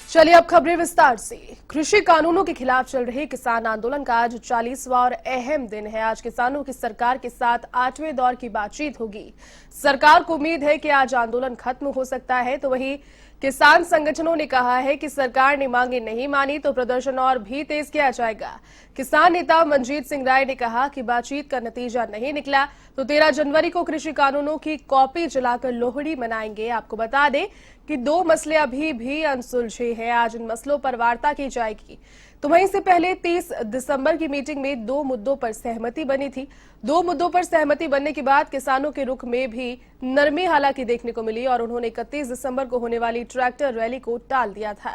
चलिए अब खबरें विस्तार से। कृषि कानूनों के खिलाफ चल रहे किसान आंदोलन का आज 40वां और अहम दिन है। आज किसानों की सरकार के साथ 8वें दौर की बातचीत होगी। सरकार को उम्मीद है कि आज आंदोलन खत्म हो सकता है, तो वहीं किसान संगठनों ने कहा है कि सरकार ने मांगे नहीं मानी तो प्रदर्शन और भी तेज किया जाएगा। किसान नेता मंजीत सिंह राय ने कहा कि बातचीत का नतीजा नहीं निकला तो 13 जनवरी को कृषि कानूनों की कॉपी जलाकर लोहड़ी मनाएंगे। आपको बता दें कि 2 मसले अभी भी अनसुलझे हैं। आज इन मसलों पर वार्ता की जाएगी। तो वहीं से पहले 30 दिसंबर की मीटिंग में 2 मुद्दों पर सहमति बनी थी। 2 मुद्दों पर सहमति बनने के बाद किसानों के रुख में भी नरमी हालांकि देखने को मिली और उन्होंने 31 दिसंबर को होने वाली ट्रैक्टर रैली को टाल दिया था।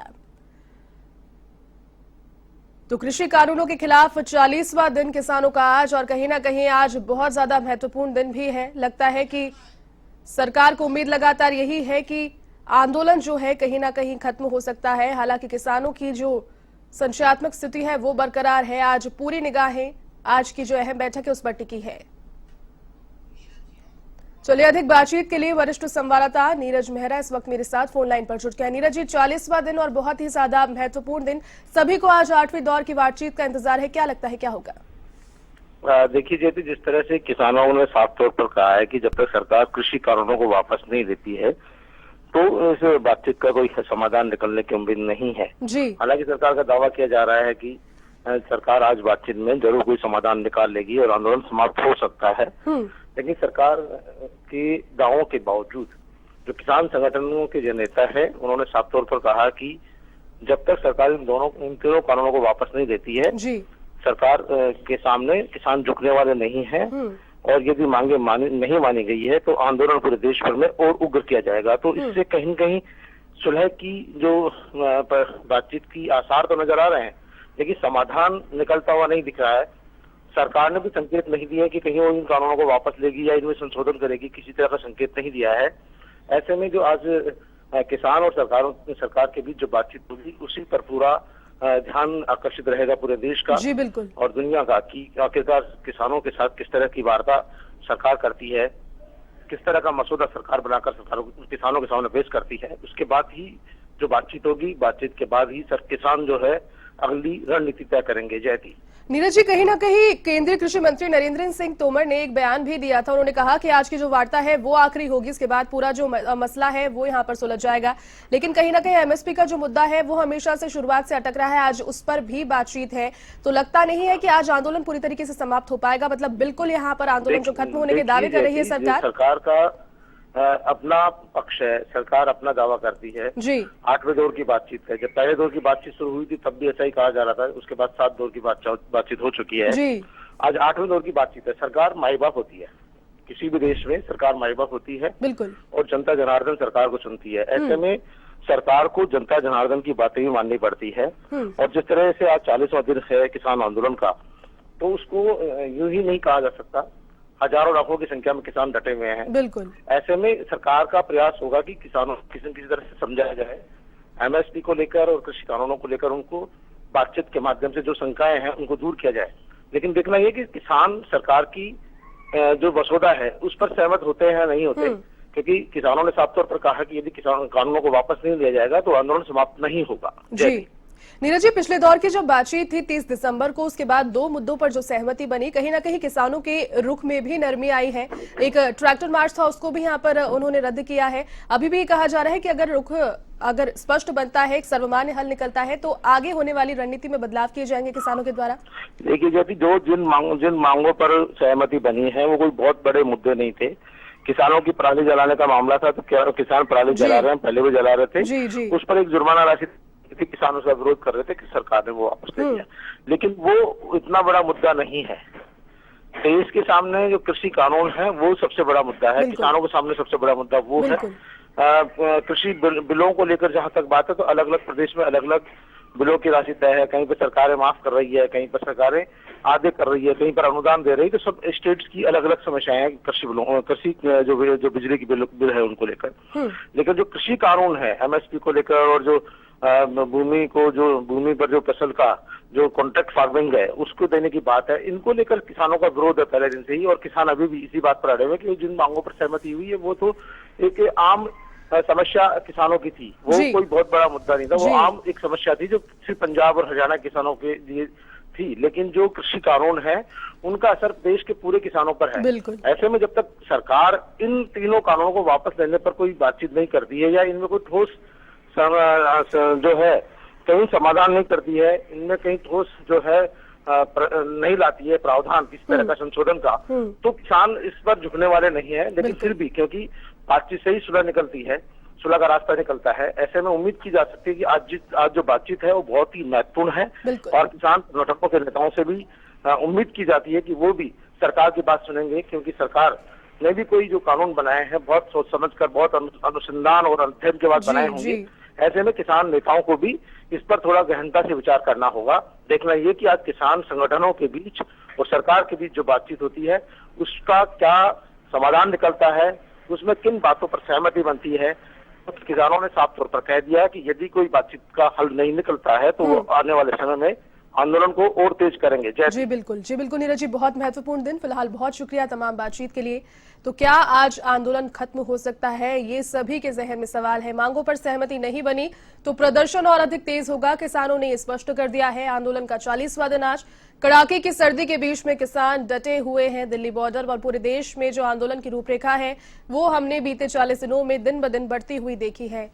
तो कृषि कानूनों के खिलाफ 40वां दिन किसानों का आज, और कहीं ना कहीं आज बहुत ज्यादा महत्वपूर्ण दिन भी है। लगता है कि सरकार को उम्मीद लगातार यही है कि आंदोलन जो है कहीं ना कहीं खत्म हो सकता है। हालांकि किसानों की जो संशयात्मक स्थिति है वो बरकरार है। आज पूरी निगाहें आज की जो अहम बैठक है उस पर टिकी है। चलिए अधिक बातचीत के लिए वरिष्ठ संवाददाता नीरज मेहरा इस वक्त मेरे साथ फोन लाइन पर जुड़ गए हैं। नीरज जी, 40वां दिन और बहुत ही ज्यादा महत्वपूर्ण दिन, सभी को आज 8वें दौर की बातचीत का इंतजार है। क्या लगता है क्या होगा? देखिए जेती, जिस तरह से किसानों ने साफ तौर पर कहा है कि जब तक सरकार कृषि कानूनों को वापस नहीं देती है तो इस बातचीत का कोई समाधान निकलने की उम्मीद नहीं है। हालांकि सरकार का दावा किया जा रहा है कि सरकार आज बातचीत में जरूर कोई समाधान निकाल लेगी और आंदोलन समाप्त हो सकता है। लेकिन सरकार के दावों के बावजूद जो किसान संगठनों के जो नेता है उन्होंने साफ तौर पर कहा कि जब तक सरकार इन तीनों कानूनों को वापस नहीं देती है सरकार के सामने किसान झुकने वाले नहीं है, और यदि मांगे नहीं मानी गई है तो आंदोलन पूरे देश भर में और उग्र किया जाएगा। तो इससे कहीं न कहीं सुलह की जो बातचीत की आसार तो नजर आ रहे हैं, लेकिन समाधान निकलता हुआ नहीं दिख रहा है। सरकार ने भी संकेत नहीं दिया कि कहीं वो इन कानूनों को वापस लेगी या इनमें संशोधन करेगी, किसी तरह का संकेत नहीं दिया है। ऐसे में जो आज किसान और सरकार के बीच जो बातचीत होगी उसी पर पूरा ध्यान आकर्षित रहेगा पूरे देश का जी बिल्कुल और दुनिया का, कि आखिरकार किसानों के साथ किस तरह की वार्ता सरकार करती है, किस तरह का मसौदा सरकार बनाकर किसानों के सामने पेश करती है। उसके बाद ही जो बातचीत होगी, बातचीत के बाद ही किसान जो है अगली रणनीति तय करेंगे। जयती नीरज जी, कहीं ना कहीं केंद्रीय कृषि मंत्री नरेंद्र सिंह तोमर ने एक बयान भी दिया था। उन्होंने कहा कि आज की जो वार्ता है वो आखिरी होगी, इसके बाद पूरा जो मसला है वो यहाँ पर सुलझ जाएगा। लेकिन कहीं ना कहीं एमएसपी का जो मुद्दा है वो हमेशा से शुरुआत से अटक रहा है, आज उस पर भी बातचीत है। तो लगता नहीं है कि आज आंदोलन पूरी तरीके से समाप्त हो पाएगा, मतलब बिल्कुल यहाँ पर आंदोलन जो खत्म होने के दावे कर रही है सरकार का अपना पक्ष है, सरकार अपना दावा करती है जी। 8वें दौर की बातचीत है। जब पहले दौर की बातचीत शुरू हुई थी तब भी ऐसा ही कहा जा रहा था, उसके बाद 7 दौर की बातचीत हो चुकी है जी। आज 8वें दौर की बातचीत है। सरकार माई बाप होती है, किसी भी देश में सरकार माई बाप होती है बिल्कुल, और जनता जनार्दन सरकार को चुनती है। ऐसे में सरकार को जनता जनार्दन की बातें भी माननी पड़ती है। और जिस तरह से आज 40वां दिन है किसान आंदोलन का, तो उसको यूं ही नहीं कहा जा सकता। हजारों लाखों की संख्या में किसान डटे हुए हैं। बिल्कुल, ऐसे में सरकार का प्रयास होगा कि किसानों को किसी न किसी तरह से समझाया जाए, एमएसपी को लेकर और कृषि कानूनों को लेकर उनको बातचीत के माध्यम से जो शंकाएं हैं उनको दूर किया जाए। लेकिन देखना यह कि किसान सरकार की जो मसौदा है उस पर सहमत होते हैं नहीं होते, क्योंकि किसानों ने साफ तौर पर कहा कि यदि किसान कानूनों को वापस नहीं लिया जाएगा तो आंदोलन समाप्त नहीं होगा। जी नीरज जी, पिछले दौर की जब बातचीत थी 30 दिसंबर को, उसके बाद 2 मुद्दों पर जो सहमति बनी, कहीं ना कहीं किसानों के रुख में भी नरमी आई है। एक ट्रैक्टर मार्च था, उसको भी यहाँ पर उन्होंने रद्द किया है। अभी भी कहा जा रहा है कि अगर रुख अगर स्पष्ट बनता है, एक सर्वमान्य हल निकलता है, तो आगे होने वाली रणनीति में बदलाव किए जाएंगे किसानों के द्वारा। देखिए जैसे जिन मांगों पर सहमति बनी है वो कोई बहुत बड़े मुद्दे नहीं थे। किसानों की पराली जलाने का मामला था, तो किसान पराली जला रहे हैं, पहले भी जला रहे थे। जी। उस पर एक जुर्माना राशि किसान उसका विरोध कर रहे थे कि सरकार ने वो वापस ले लिया, लेकिन वो इतना बड़ा मुद्दा नहीं है। देश के सामने जो कृषि कानून है वो सबसे बड़ा मुद्दा है, किसानों के सामने सबसे बड़ा मुद्दा वो है। कृषि बिलों को लेकर जहां तक बात है तो अलग अलग प्रदेश में अलग अलग बिलों की राशि तय है। कहीं पर सरकारें माफ कर रही है, कहीं पर सरकारें आधे कर रही है, कहीं पर अनुदान दे रही है। तो सब स्टेट्स की अलग अलग समस्याएं हैं कृषि जो बिजली की बिल है उनको लेकर। लेकिन जो कृषि कानून है एमएसपी को लेकर और जो भूमि पर जो फसल का जो कॉन्ट्रैक्ट फार्मिंग है उसको देने की बात है, इनको लेकर किसानों का विरोध है पहले दिन से ही। और किसान अभी भी इसी बात पर अड़े हुए कि जिन मांगों पर सहमति हुई है वो तो एक आम समस्या किसानों की थी, वो कोई बहुत बड़ा मुद्दा नहीं था, वो आम एक समस्या थी जो सिर्फ पंजाब और हरियाणा किसानों के लिए थी। लेकिन जो कृषि कानून है उनका असर देश के पूरे किसानों पर है। ऐसे में जब तक सरकार इन तीनों कानूनों को वापस लेने पर कोई बातचीत नहीं करती है या इनमें कोई ठोस जो है कहीं समाधान नहीं करती है, इनमें कहीं ठोस जो है नहीं लाती है प्रावधान किसी तरह का संशोधन का, तो किसान इस पर झुकने वाले नहीं है। लेकिन फिर भी क्योंकि बातचीत से ही सुलह निकलती है, सुलह का रास्ता निकलता है, ऐसे में उम्मीद की जा सकती है कि आज जो बातचीत है वो बहुत ही महत्वपूर्ण है और किसान संगठनों के नेताओं से भी उम्मीद की जाती है कि वो भी सरकार की बात सुनेंगे, क्योंकि सरकार ने भी कोई जो कानून बनाए हैं बहुत सोच समझकर, बहुत अनुसंधान और अध्ययन के बाद बनाए होंगे। ऐसे में किसान नेताओं को भी इस पर थोड़ा गहनता से विचार करना होगा। देखना ये कि आज किसान संगठनों के बीच और सरकार के बीच जो बातचीत होती है उसका क्या समाधान निकलता है, उसमें किन बातों पर सहमति बनती है। तो किसानों ने साफ तौर पर कह दिया है कि यदि कोई बातचीत का हल नहीं निकलता है तो वो आने वाले समय में आंदोलन को और तेज करेंगे। जी बिल्कुल नीरज जी, बहुत महत्वपूर्ण दिन। फिलहाल बहुत शुक्रिया तमाम बातचीत के लिए। तो क्या आज आंदोलन खत्म हो सकता है, ये सभी के जहन में सवाल है। मांगों पर सहमति नहीं बनी तो प्रदर्शन और अधिक तेज होगा, किसानों ने स्पष्ट कर दिया है। आंदोलन का 40वां दिन आज, कड़ाके की सर्दी के बीच में किसान डटे हुए हैं। दिल्ली बॉर्डर और पूरे देश में जो आंदोलन की रूपरेखा है वो हमने बीते 40 दिनों में दिन ब दिन बढ़ती हुई देखी है।